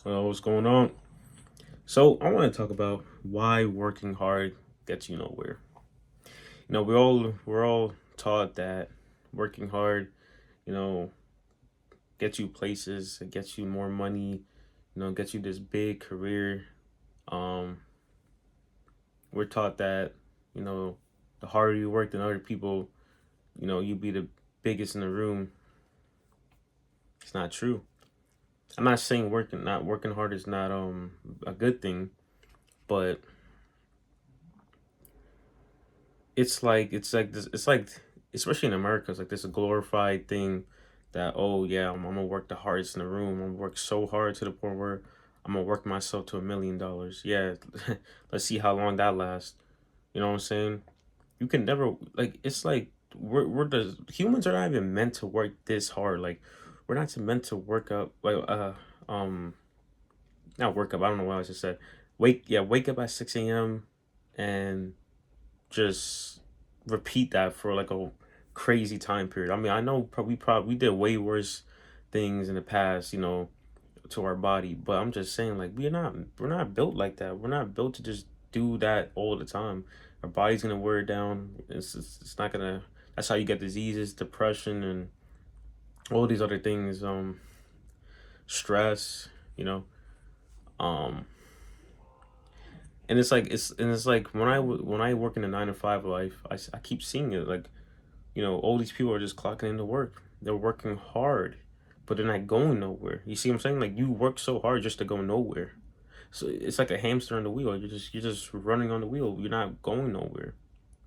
What's going on? So I want to talk about why working hard gets you nowhere. We're all taught that working hard, you know, gets you places, it gets you more money, gets you this big career. Um, we're taught that, you know, the harder you work than other people, you be the biggest in the room. It's not true. I'm not saying not working hard is not a good thing, but it's like this it's like especially in America, it's like this glorified thing that, oh yeah, I'm gonna work the hardest in the room. I'm gonna work so hard to the point where I'm gonna work myself to $1 million. Yeah, let's see how long that lasts. You know what I'm saying? You can never, like, it's like we're the humans are not even meant to work this hard. Like, we're not meant to work up like um not work up. I don't know what I just said. Wake up at 6 a.m. and just repeat that for like a crazy time period. I mean, I know we did way worse things in the past, to our body, but I'm just saying, like, we're not built like that. We're not built to just do that all the time. Our body's gonna wear it down. It's not gonna. That's how you get diseases, depression, and all these other things. Stress. You know. Um, and it's like when I work in a 9 to 5 life, I keep seeing it, like, all these people are just clocking into work. They're working hard, but they're not going nowhere. You see what I'm saying? Like, you work so hard just to go nowhere. So it's like a hamster on the wheel. You're just running on the wheel. You're not going nowhere,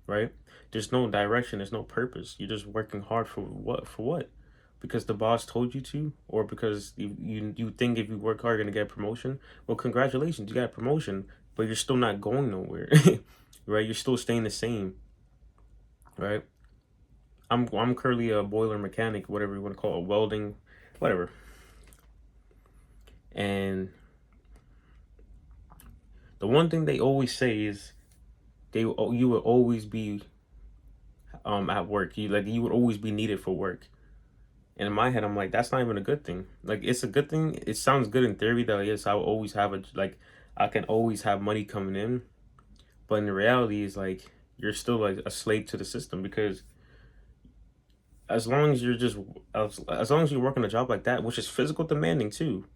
right? There's no direction. There's no purpose. You're just working hard for what? For what? Because the boss told you to, or because you think if you work hard you're gonna get a promotion. Well, congratulations, you got a promotion, but you're still not going nowhere, right? You're still staying the same, right? I'm currently a boiler mechanic, whatever you want to call it, welding, whatever. And the one thing they always say is you will always be at work. You would always be needed for work. And in my head, I'm like, that's not even a good thing. Like, it's a good thing. It sounds good in theory that, yes, I will always have I can always have money coming in. But in the reality is, like, you're still like a slave to the system, because as long as you're just as long as you work on a job like that, which is physical demanding too,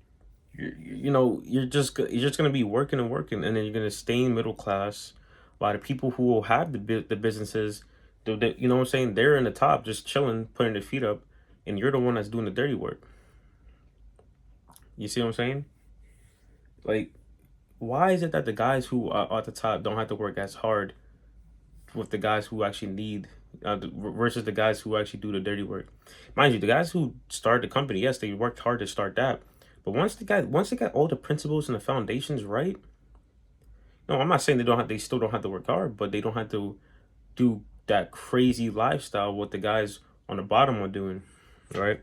you're just gonna be working and working, and then you're gonna stay in middle class, while the people who will have the businesses, you know what I'm saying, they're in the top just chilling, putting their feet up, and you're the one that's doing the dirty work. You see what I'm saying? Like, why is it that the guys who are at the top don't have to work as hard with the guys who actually need, versus the guys who actually do the dirty work? Mind you, the guys who start the company, yes, they worked hard to start that, but once they got all the principles and the foundations right, no, I'm not saying they still don't have to work hard, but they don't have to do that crazy lifestyle what the guys on the bottom are doing, right?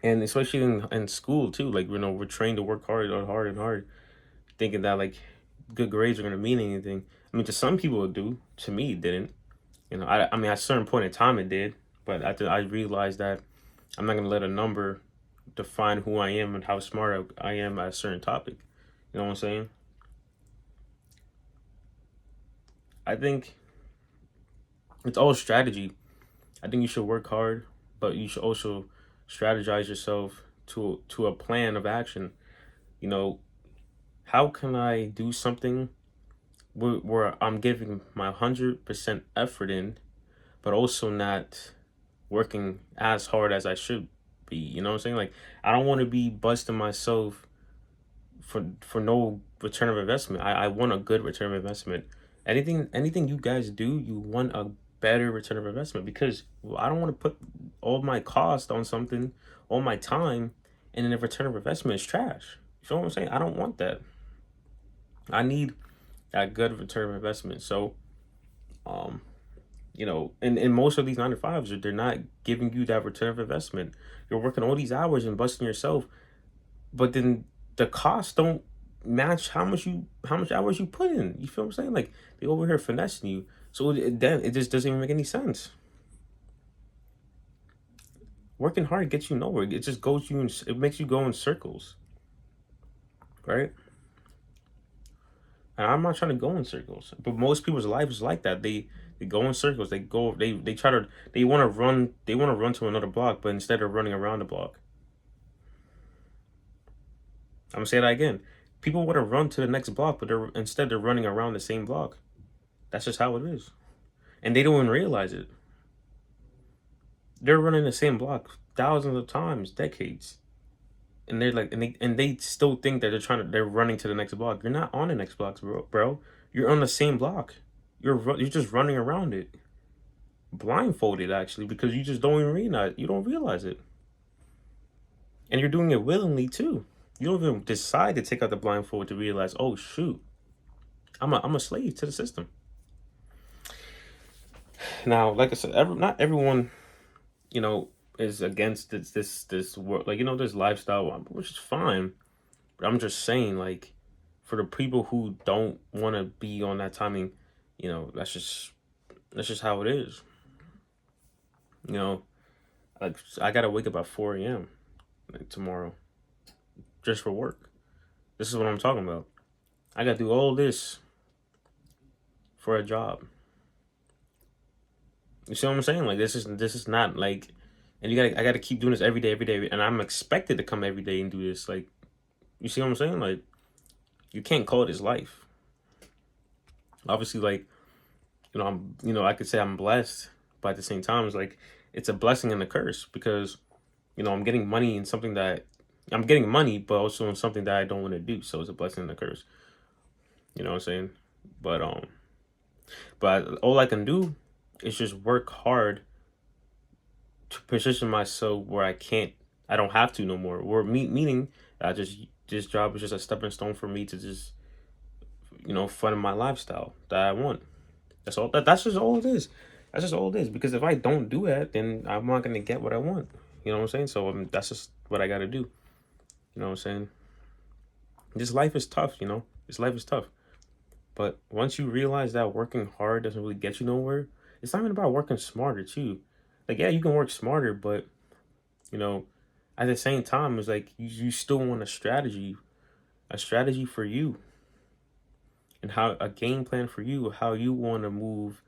And especially in school too, like, we're trained to work hard and hard and hard, thinking that, like, good grades are gonna mean anything. I mean, to some people it do. To me, it didn't. I mean, at a certain point in time it did, but after I realized that I'm not gonna let a number define who I am and how smart I am at a certain topic. You know what I'm saying? I think it's all strategy. I think you should work hard, but you should also strategize yourself to a plan of action. You know, how can I do something where I'm giving my 100% effort in, but also not working as hard as I should be. You know what I'm saying? Like, I don't want to be busting myself for no return of investment. I want a good return of investment. Anything you guys do, you want a better return of investment, because, well, I don't want to put all my cost on something, all my time, and then the return of investment is trash. You feel what I'm saying? I don't want that. I need that good return of investment. So, um, and most of these 9 to 5s, they're not giving you that return of investment. You're working all these hours and busting yourself, but then the costs don't match how much hours you put in. You feel what I'm saying? Like, they over here finessing you. So then it just doesn't even make any sense. Working hard gets you nowhere. It just goes you in, it makes you go in circles. right? And I'm not trying to go in circles, but most people's life is like that. They go in circles. They try to they want to run to another block, but instead of running around the block, I'm gonna say that again. People want to run to the next block, but they're running around the same block. That's just how it is, and they don't even realize it. They're running the same block thousands of times, decades, and they're like, and they still think that they're running to the next block. You're not on the next block, bro. You're on the same block. You're just running around it, blindfolded actually, because you just don't even realize you don't realize it, and you're doing it willingly too. You don't even decide to take out the blindfold to realize, oh shoot, I'm a slave to the system. Now, like I said, not everyone, you know, is against this work, like, this lifestyle, which is fine. But I'm just saying, like, for the people who don't want to be on that timing, that's just how it is. You know, like, I gotta wake up at 4 a.m. like, tomorrow just for work. This is what I'm talking about. I gotta do all this for a job. You see what I'm saying? Like, this is not like, and I gotta keep doing this every day, and I'm expected to come every day and do this. Like, you see what I'm saying? Like, you can't call this life. Obviously, like, I could say I'm blessed, but at the same time, it's like it's a blessing and a curse because, I'm getting money in something that I'm getting money, but also in something that I don't want to do. So it's a blessing and a curse. You know what I'm saying? But all I can do is just work hard to position myself where I don't have to no more. Or meaning, this job is just a stepping stone for me to just fund my lifestyle that I want. That's all. That's just all it is. That's just all it is. Because if I don't do that, then I'm not gonna get what I want. You know what I'm saying? So that's just what I gotta do. You know what I'm saying? This life is tough. This life is tough. But once you realize that working hard doesn't really get you nowhere, it's not even about working smarter too. Like, yeah, you can work smarter, but you know, at the same time, it's like you still want a strategy for you, and how a game plan for you, how you want to move,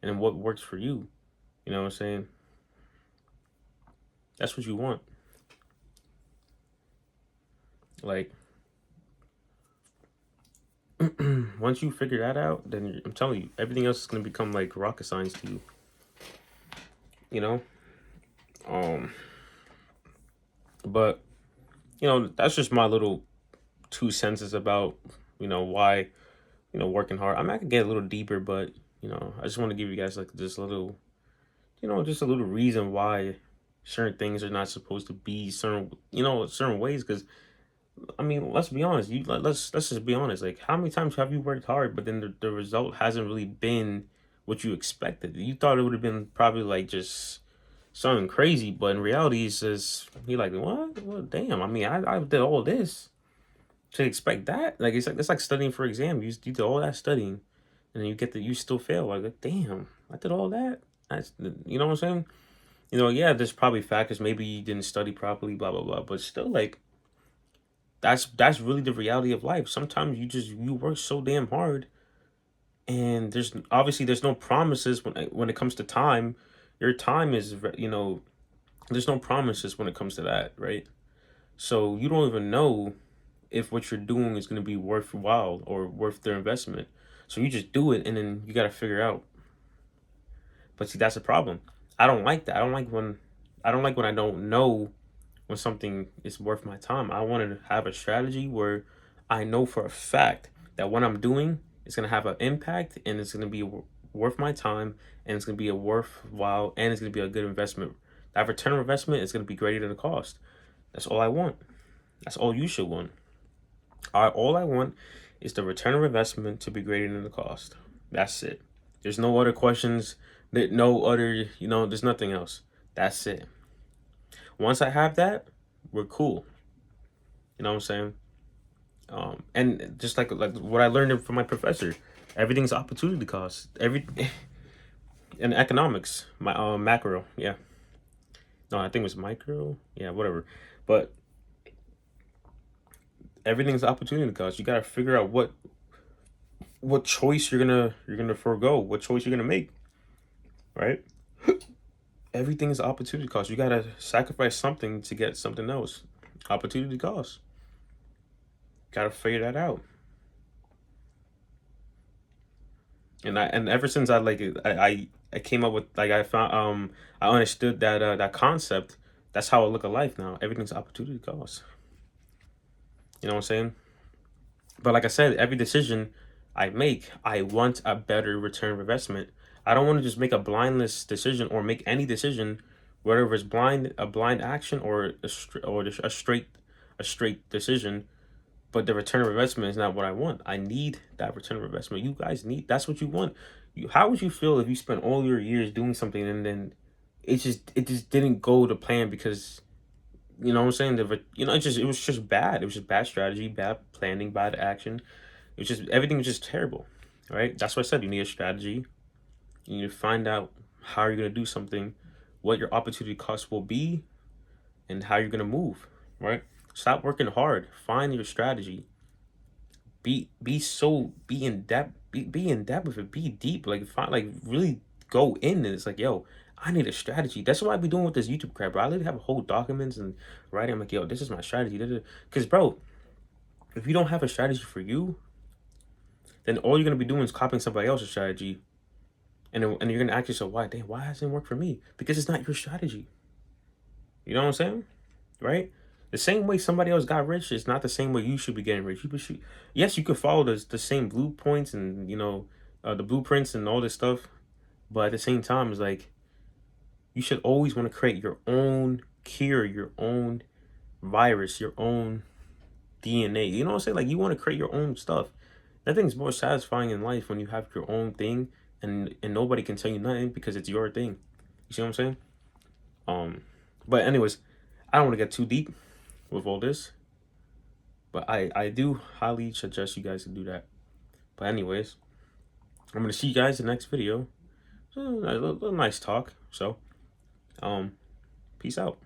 and what works for you. You know what I'm saying? That's what you want. Like, once you figure that out, then I'm telling you, everything else is gonna become like rocket science to you. You know, um, but that's just my little 2 sentences about why working hard. I mean, I could get a little deeper, but I just want to give you guys like this little, just a little reason why certain things are not supposed to be certain ways. Because I mean, let's be honest. Let's just be honest. Like, how many times have you worked hard, but then the result hasn't really been what you expected? You thought it would have been probably like just something crazy, but in reality, it's just you're like, what? Well, damn. I mean, I did all this to expect that. Like, it's like studying for exam. You did all that studying, and then you still fail. Like, damn, I did all that. That's what I'm saying. Yeah, there's probably factors. Maybe you didn't study properly, blah blah blah. But still, like, that's really the reality of life. Sometimes you work so damn hard, and there's no promises when it comes to time. Your time is there's no promises when it comes to that, right? So you don't even know if what you're doing is going to be worthwhile or worth their investment. So you just do it, and then you got to figure out. But see, that's the problem. I don't like that. I don't like when I don't know when something is worth my time. I want to have a strategy where I know for a fact that what I'm doing is going to have an impact, and it's going to be worth my time, and it's going to be a worthwhile, and it's going to be a good investment. That return on investment is going to be greater than the cost. That's all I want. That's all you should want. All I want is the return of investment to be greater than the cost. That's it. There's no other questions. No other, there's nothing else. That's it. Once I have that, we're cool. You know what I'm saying? And just like what I learned from my professor, everything's opportunity cost. In economics, my macro, yeah. No, I think it was micro. Yeah, whatever. But Everything's opportunity cost. You gotta figure out what choice you're gonna forego, what choice you're gonna make, right? Everything is opportunity cost. You gotta sacrifice something to get something else. Opportunity cost. Gotta figure that out. And ever since I came up with, like, I found, I understood that concept. That's how I look at life now. Everything's opportunity cost. You know what I'm saying? But like I said, every decision I make, I want a better return of investment. I don't want to just make a blindless decision or make any decision, whether it's a blind action or a straight decision. But the return of investment is not what I want. I need that return of investment. You guys need, that's what you want. How would you feel if you spent all your years doing something and then it just didn't go to plan because, you know what I'm saying? It was just bad. It was just bad strategy, bad planning, bad action. It was just, everything was just terrible, right? That's what I said. You need a strategy. You need to find out how you're gonna do something, what your opportunity cost will be, and how you're gonna move, right? Stop working hard. Find your strategy. Be in depth. Be in depth with it. Be deep. Like, find, like, really go in. And it's like, yo, I need a strategy. That's what I be doing with this YouTube crap, bro. I literally have a whole documents and writing. I'm like, yo, this is my strategy. Because, bro, if you don't have a strategy for you, then all you're gonna be doing is copying somebody else's strategy, and you're gonna ask yourself, why hasn't it worked for me? Because it's not your strategy. You know what I'm saying? Right? The same way somebody else got rich is not the same way you should be getting rich. Yes, you could follow the same blueprints and, the blueprints and all this stuff, but at the same time, it's like you should always want to create your own cure, your own virus, your own DNA. You know what I'm saying? Like, you want to create your own stuff. Nothing's more satisfying in life when you have your own thing and nobody can tell you nothing because it's your thing. You see what I'm saying? But anyways, I don't want to get too deep with all this, but I do highly suggest you guys to do that. But anyways, I'm gonna see you guys in the next video. A little nice talk. So, peace out.